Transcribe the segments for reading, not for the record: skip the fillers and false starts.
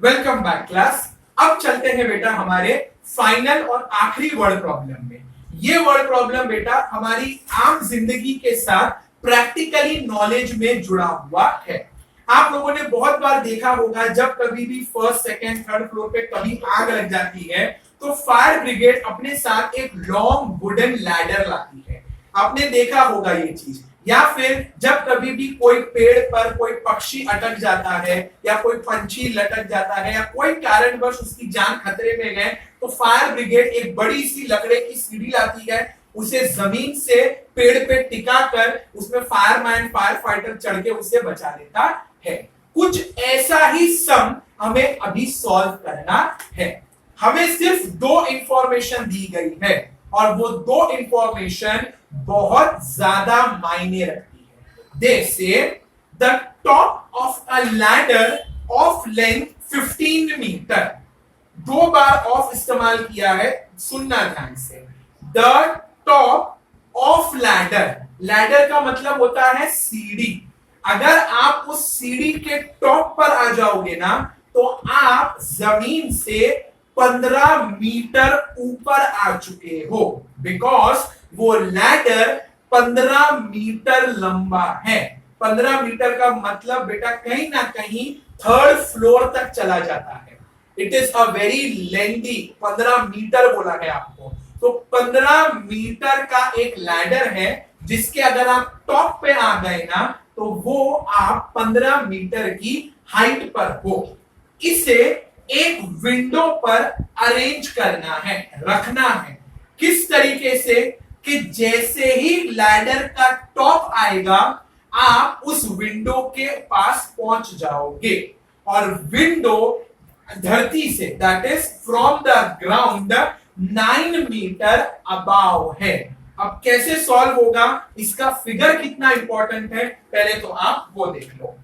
Welcome back class. अब चलते हैं बेटा हमारे फाइनल और आखिरी वर्ड प्रॉब्लम में। ये वर्ड प्रॉब्लम बेटा हमारी आम जिंदगी के साथ प्रैक्टिकली नॉलेज में जुड़ा हुआ है। आप लोगों ने बहुत बार देखा होगा, जब कभी भी फर्स्ट सेकंड थर्ड फ्लोर पे कभी आग लग जाती है तो फायर ब्रिगेड अपने साथ एक लॉन्ग वुडन लैडर लाती है। आपने देखा होगा ये चीज। या फिर जब कभी भी कोई पेड़ पर कोई पक्षी अटक जाता है या कोई पंछी लटक जाता है या कोई कारणवश उसकी जान खतरे में है तो फायर ब्रिगेड एक बड़ी सी लकड़े की सीढ़ी लाती है, उसे जमीन से पेड़ पे टिका कर उसमें फायरमैन फायर फाइटर चढ़ के उसे बचा लेता है। कुछ ऐसा ही सम हमें अभी सॉल्व करना है। हमें सिर्फ दो इंफॉर्मेशन दी गई है और वो दो इंफॉर्मेशन बहुत ज्यादा मायने रखती है। They say the top of a ladder of length 15 metre. दो बार ऑफ इस्तेमाल किया है, सुनना ध्यान से। The top of ladder, ladder का मतलब होता है सीढ़ी। अगर आप उस सीढ़ी के टॉप पर आ जाओगे ना तो आप जमीन से 15 मीटर ऊपर आ चुके हो, बिकॉज वो लैडर 15 मीटर लंबा है। 15 मीटर का मतलब बेटा कहीं ना कहीं थर्ड फ्लोर तक चला जाता है। It is a very lengthy, 15 metre बोला है आपको, तो 15 मीटर का एक लैडर है जिसके अगर आप टॉप पे आ गए ना तो वो आप 15 मीटर की हाइट पर हो। इसे एक विंडो पर अरेंज करना है, रखना है। किस तरीके से कि जैसे ही लैडर का टॉप आएगा आप उस विंडो के पास पहुंच जाओगे और विंडो धरती से, that is from the ground 9 metre above है। अब कैसे सॉल्व होगा, इसका फिगर कितना इंपॉर्टेंट है पहले तो आप वो देख लो।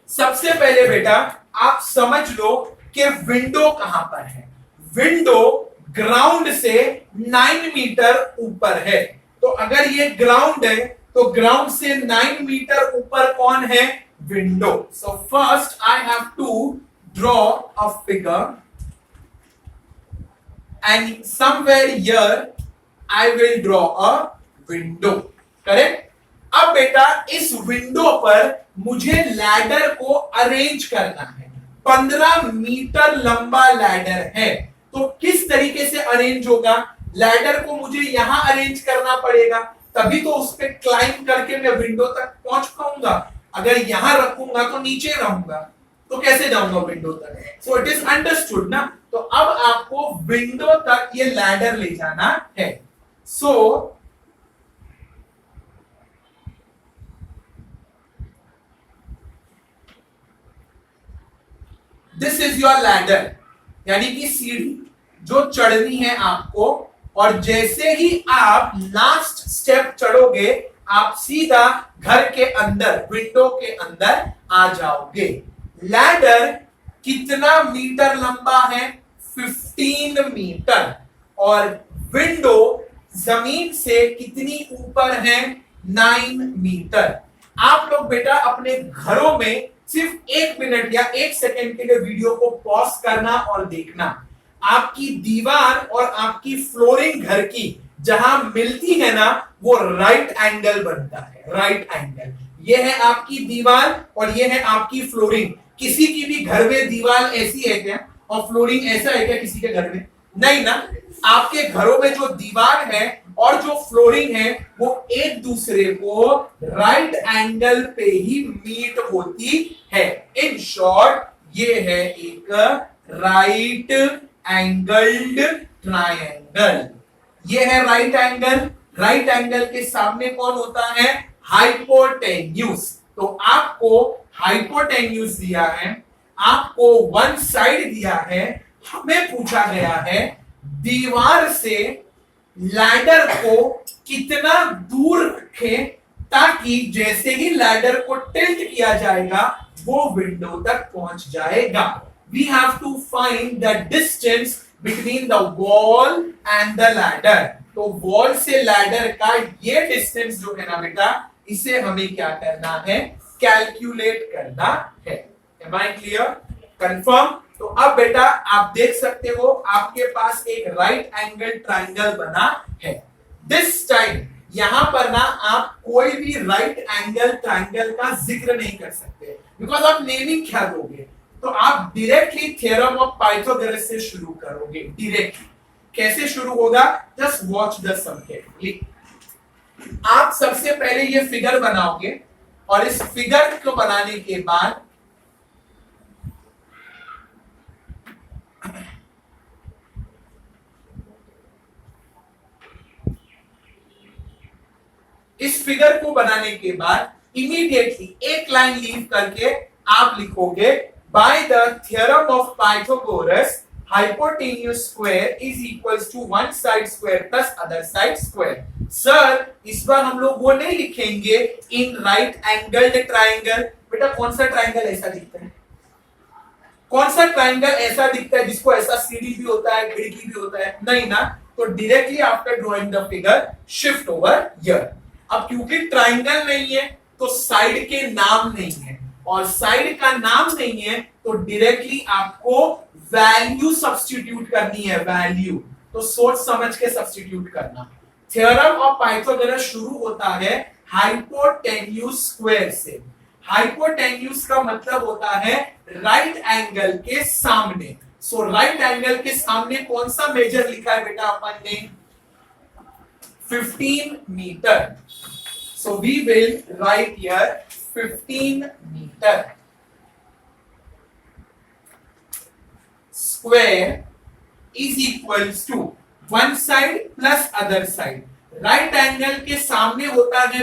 सबसे पहले बेटा आप समझ लो कि विंडो कहां पर है। विंडो ग्राउंड से 9 मीटर ऊपर है। तो अगर ये ग्राउंड है तो ग्राउंड से 9 मीटर ऊपर कौन है, window. So first I have to draw a figure and somewhere here I will draw a window, correct. अब बेटा इस विंडो पर मुझे लैडर को अरेंज करना है। 15 मीटर लंबा लैडर है, तो किस तरीके से अरेंज होगा, लैडर को मुझे यहां अरेंज करना पड़ेगा, तभी तो उस पर क्लाइंब करके मैं विंडो तक पहुंच पाऊंगा। अगर यहां रखूंगा तो नीचे रहूंगा, तो कैसे जाऊंगा विंडो तक। सो इट इज अंडरस्टूड ना। तो अब आपको विंडो तक ये लैडर ले जाना है। So this is your ladder, यानी कि सीढ़ी जो चढ़नी है आपको, और जैसे ही आप लास्ट स्टेप चढ़ोगे आप सीधा घर के अंदर, विंडो के अंदर आ जाओगे। लैडर कितना मीटर लंबा है, 15 मीटर, और विंडो जमीन से कितनी ऊपर है, 9 मीटर। आप लोग बेटा अपने घरों में सिर्फ 1 मिनट या 1 सेकंड के लिए वीडियो को पॉज करना और देखना। आपकी दीवार और आपकी फ्लोरिंग घर की जहां मिलती है ना वो राइट एंगल बनता है, राइट एंगल। ये है आपकी दीवार और ये है आपकी फ्लोरिंग। किसी की भी घर में दीवार ऐसी है क्या और फ्लोरिंग ऐसा है क्या किसी के घर में, नहीं ना। आपके घरों में जो दीवार है और जो फ्लोरिंग है वो एक दूसरे को राइट एंगल पे ही मीट होती है। इन शॉर्ट ये है एक राइट एंगल्ड ट्रायंगल। ये है राइट एंगल। राइट एंगल के सामने कौन होता है, हाइपोटेन्यूज। तो आपको हाइपोटेन्यूज दिया है, आपको वन साइड दिया है। हमें पूछा गया है दीवार से लैडर को कितना दूर रखें ताकि जैसे ही लैडर को टिल्ट किया जाएगा वो विंडो तक पहुंच जाएगा। We have to find the distance between the wall and the ladder. तो वॉल से लैडर का ये डिस्टेंस जो है ना बेटा, इसे हमें क्या करना है, कैलकुलेट करना है। Am I clear? कंफर्म। तो अब बेटा आप देख सकते हो आपके पास एक राइट एंगल ट्राइंगल बना है। दिस टाइम यहां पर ना आप कोई भी राइट एंगल ट्राइंगल का जिक्र नहीं कर सकते, बिकॉज आप नेमिंग क्या दोगे, तो आप डायरेक्टली थ्योरम ऑफ पाइथागोरस से शुरू करोगे। डायरेक्टली कैसे शुरू होगा, just watch the sum carefully. आप सबसे पहले ये फिगर बनाओगे और इस फिगर को बनाने के बाद इस फिगर को बनाने के बाद इमीडिएटली एक लाइन लीव करके आप लिखोगे by the theorem of Pythagoras hypotenuse square is equals to one side square plus other side square. Sir इस बार हम लोग वो नहीं लिखेंगे इन राइट एंगल्ड ट्राइंगल। बेटा कौन सा ट्राइंगल ऐसा दिखता है, कौन सा ट्राइंगल ऐसा दिखता है जिसको ऐसा सीढ़ी भी होता है खिड़की भी होता है, नहीं ना। तो directly after drawing the figure shift over here. अब क्योंकि ट्राइंगल नहीं है तो साइड के नाम नहीं है, और साइड का नाम नहीं है तो डायरेक्टली आपको वैल्यू सब्स्टिट्यूट करनी है, वैल्यू। तो सोच समझ के सब्स्टिट्यूट करना। थ्योरम ऑफ पाइथागोरस शुरू होता है हाइपोटेन्यूज स्क्वायर से। हाइपोटेन्यूज का मतलब होता है राइट एंगल के सामने। सो राइट एंगल के सामने कौन सा मेजर लिखा है बेटा अपन ने, 15 metre. So we will write here 15 meter square is equals to one side plus other side। Right angle के सामने होता है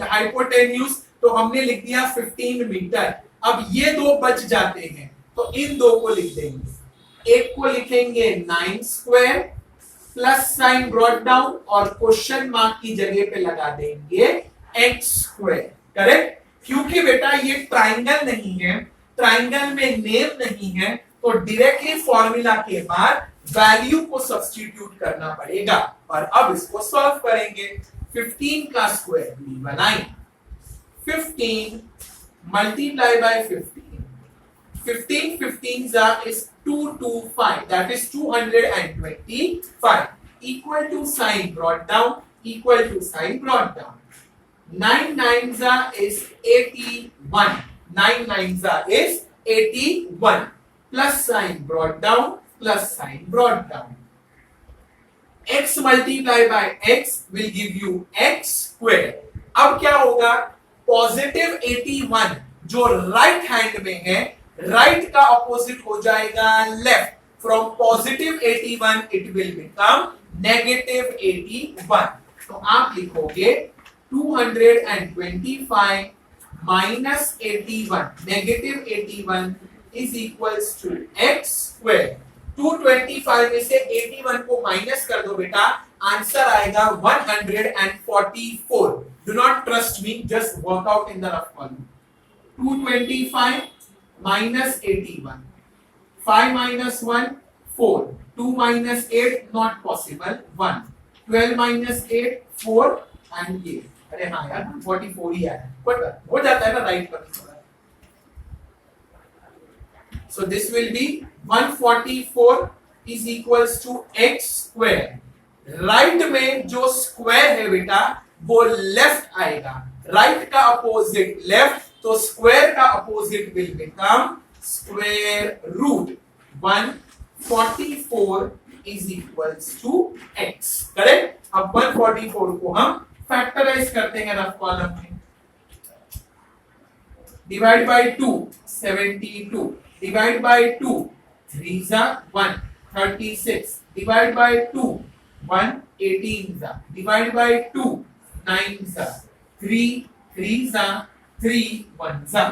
हाइपोटेन्यूज, तो हमने लिख दिया 15 मीटर। अब ये दो बच जाते हैं तो इन दो को लिख देंगे। एक को लिखेंगे 9 square plus sign brought down और क्वेश्चन मार्क की जगह पे लगा देंगे एक्स स्क्वायर। करेक्ट, क्योंकि बेटा ये ट्राइंगल नहीं है, ट्राइंगल में नेम नहीं है, तो डायरेक्टली फॉर्मूला के बाद वैल्यू को सब्स्टिट्यूट करना पड़ेगा। और अब इसको सॉल्व करेंगे। 15 का स्क्वायर भी बनाएं, 15 multiply by 15, 15 is 225, that is 225 equal to sign brought down, equal to sign brought down। 9 9s is 81, 9 9s is 81 plus sign brought down plus sign brought down। x multiplied by x will give you x square। अब क्या होगा, positive 81 जो right hand में है, right का opposite हो जाएगा left. From positive 81 it will become negative 81। तो आप लिखोगे 225 minus 81, negative 81 is equals to x square। 225 में से 81 को माइनस कर दो बेटा, आंसर आएगा 144। Do not trust me, just work out in the rough column। 225 minus 81, 5 minus 1 4, 2 minus 8 not possible 1, 12 minus 8 4 and 8। अरे हाँ यार 44 ही आया, बट हो जाता है ना राइट पर थोड़ा। So this will be 144 is equals to x square। Right में जो स्क्वायर है बेटा वो लेफ्ट आएगा, राइट का अपोजिट लेफ्ट, तो स्क्वायर का opposite will become square root. 144 is equals to x। Correct, अब 144 को हम फैक्टराइज करते हैं रफ कॉलम में। डिवाइड बाय 2 72, डिवाइड बाय 2 3 जा 1 36, डिवाइड बाय 2 1 18 जा, डिवाइड बाय 2 9 जा 3 3 जा 3 1 जा।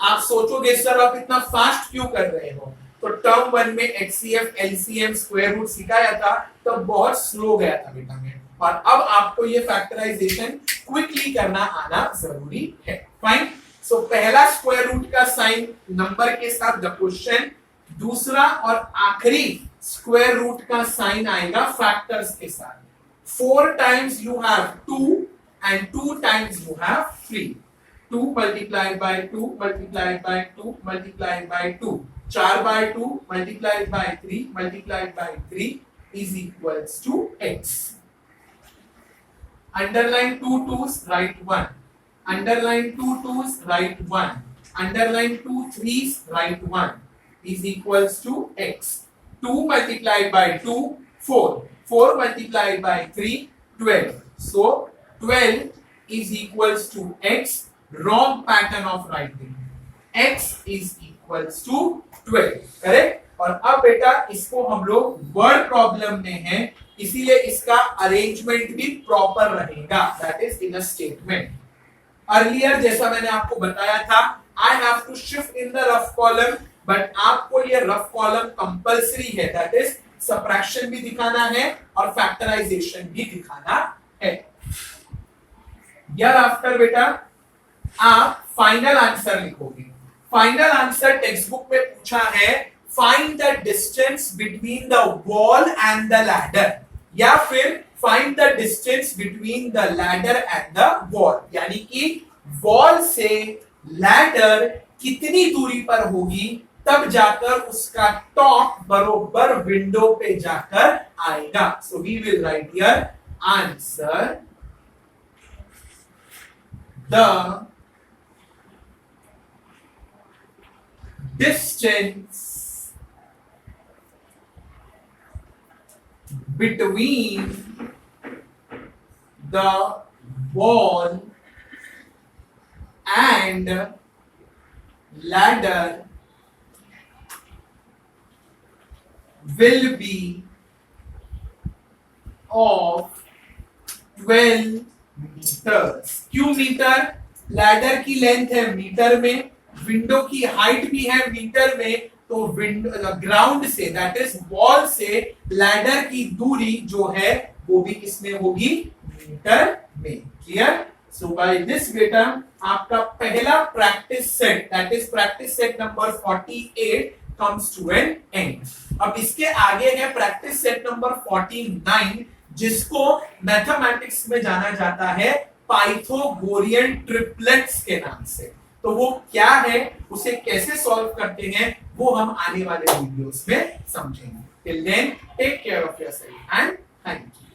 आप सोचोगे सर आप इतना फास्ट क्यों कर रहे हो, तो टर्म 1 में एचसीएफ एलसीएम स्क्वायर रूट सिखाया था तब बहुत स्लो गया था बेटा में, और अब आपको ये फैक्टराइजेशन क्विकली करना आना जरूरी है। फाइन, सो पहला स्क्वायर रूट का साइन नंबर के साथ द क्वेश्चन, दूसरा और आखिरी स्क्वायर रूट का साइन आएगा फैक्टर्स के साथ। 4 times you have 2 and 2 times you have 3। 2 multiplied by 2 multiplied by 2 multiplied by 2, 4 by 2 multiplied by 3 multiplied by 3 is equals to x. Underline 2 2's, write 1. Underline 2 2's, write 1. Underline 2 3's, write 1 is equals to x. 2 multiplied by 2 4. 4 multiplied by 3 12. So 12 is equals to x. Wrong pattern of writing. x is equals to 12. Correct? और अब बेटा इसको हम लोग word problem में है, इसीलिए इसका अरेंजमेंट भी प्रॉपर रहेगा, that is in a statement. Earlier जैसा मैंने आपको बताया था, I have to shift in the rough column, but आपको ये रफ कॉलम कंपल्सरी है, दैट इज सबट्रैक्शन भी दिखाना है और फैक्टराइजेशन भी दिखाना है. यार आफ्टर बेटा आप फाइनल आंसर लिखोगे. फाइनल आंसर टेक्स्ट बुक में पूछा है, find the distance between the wall and the ladder, या फिर find the distance between the ladder and the wall, यानी कि वॉल से लैडर कितनी दूरी पर होगी, तब जाकर उसका टॉप बरोबर विंडो पे जाकर आएगा. So we will write here answer the distance between the wall and ladder will be of 12 meters. क्यों मीटर? लैडर की लेंथ है मीटर में, विंडो की हाइट भी है मीटर में, तो विंडो ग्राउंड से दैट इज वॉल से लैडर की दूरी जो है वो भी किसमें होगी? मीटर में. क्लियर? सो बाय दिस बेटा आपका पहला practice set that is practice set number 48 comes to an end. अब इसके आगे है प्रैक्टिस सेट नंबर 49, जिसको मैथमेटिक्स में जाना जाता है पाइथागोरियन ट्रिपलेट्स के नाम से. तो वो क्या है, उसे कैसे सॉल्व करते हैं, वो हम आने वाले वीडियोस में समझेंगे. Till then take care of yourself and thank you.